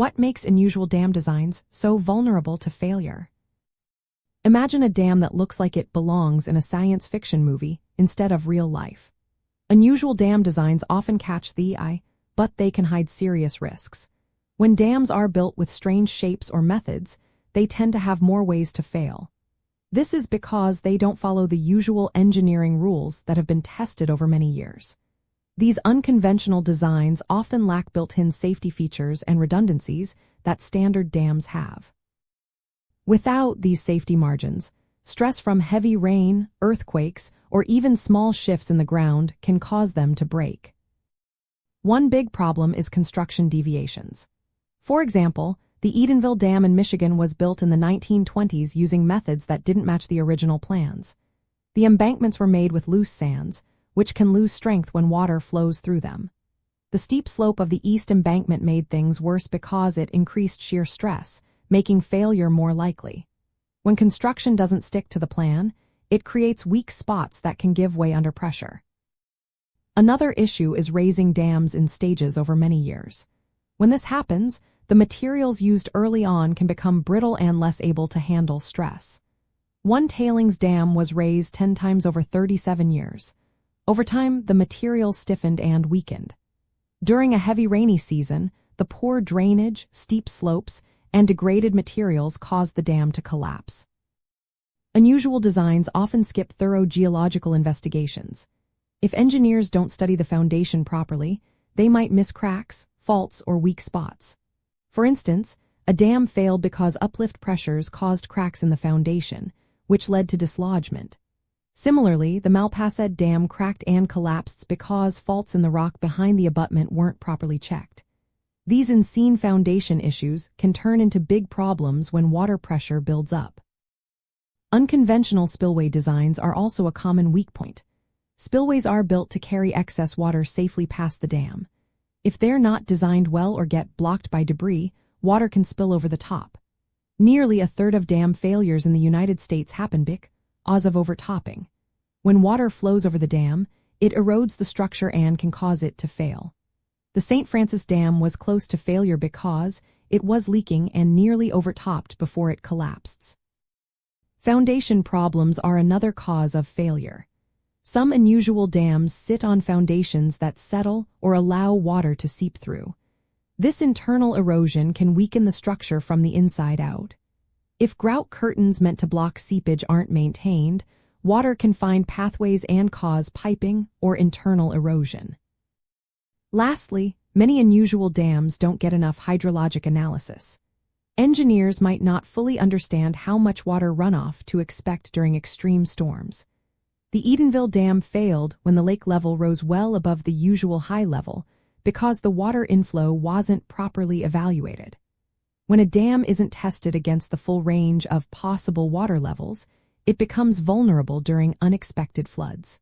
What makes unusual dam designs so vulnerable to failure? Imagine a dam that looks like it belongs in a science fiction movie instead of real life. Unusual dam designs often catch the eye, but they can hide serious risks. When dams are built with strange shapes or methods, they tend to have more ways to fail. This is because they don't follow the usual engineering rules that have been tested over many years. These unconventional designs often lack built-in safety features and redundancies that standard dams have. Without these safety margins, stress from heavy rain, earthquakes, or even small shifts in the ground can cause them to break. One big problem is construction deviations. For example, the Edenville Dam in Michigan was built in the 1920s using methods that didn't match the original plans. The embankments were made with loose sands, which can lose strength when water flows through them. The steep slope of the east embankment made things worse because it increased shear stress, making failure more likely. When construction doesn't stick to the plan, it creates weak spots that can give way under pressure. Another issue is raising dams in stages over many years. When this happens, the materials used early on can become brittle and less able to handle stress. One tailings dam was raised 10 times over 37 years. Over time, the materials stiffened and weakened. During a heavy rainy season, the poor drainage, steep slopes, and degraded materials caused the dam to collapse. Unusual designs often skip thorough geological investigations. If engineers don't study the foundation properly, they might miss cracks, faults, or weak spots. For instance, a dam failed because uplift pressures caused cracks in the foundation, which led to dislodgement. Similarly, the Malpasset Dam cracked and collapsed because faults in the rock behind the abutment weren't properly checked. These unseen foundation issues can turn into big problems when water pressure builds up. Unconventional spillway designs are also a common weak point. Spillways are built to carry excess water safely past the dam. If they're not designed well or get blocked by debris, water can spill over the top. Nearly a third of dam failures in the United States happen because of overtopping. When water flows over the dam, it erodes the structure and can cause it to fail. The St. Francis Dam was close to failure because it was leaking and nearly overtopped before it collapsed. Foundation problems are another cause of failure. Some unusual dams sit on foundations that settle or allow water to seep through. This internal erosion can weaken the structure from the inside out. If grout curtains meant to block seepage aren't maintained, water can find pathways and cause piping or internal erosion. Lastly, many unusual dams don't get enough hydrologic analysis. Engineers might not fully understand how much water runoff to expect during extreme storms. The Edenville Dam failed when the lake level rose well above the usual high level because the water inflow wasn't properly evaluated. When a dam isn't tested against the full range of possible water levels, it becomes vulnerable during unexpected floods.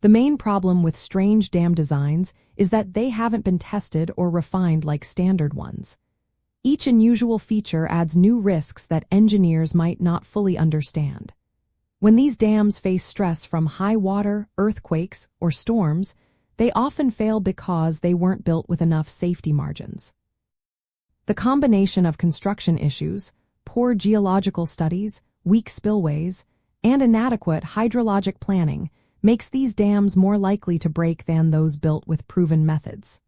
The main problem with strange dam designs is that they haven't been tested or refined like standard ones. Each unusual feature adds new risks that engineers might not fully understand. When these dams face stress from high water, earthquakes, or storms, they often fail because they weren't built with enough safety margins. The combination of construction issues, poor geological studies, weak spillways, and inadequate hydrologic planning makes these dams more likely to break than those built with proven methods.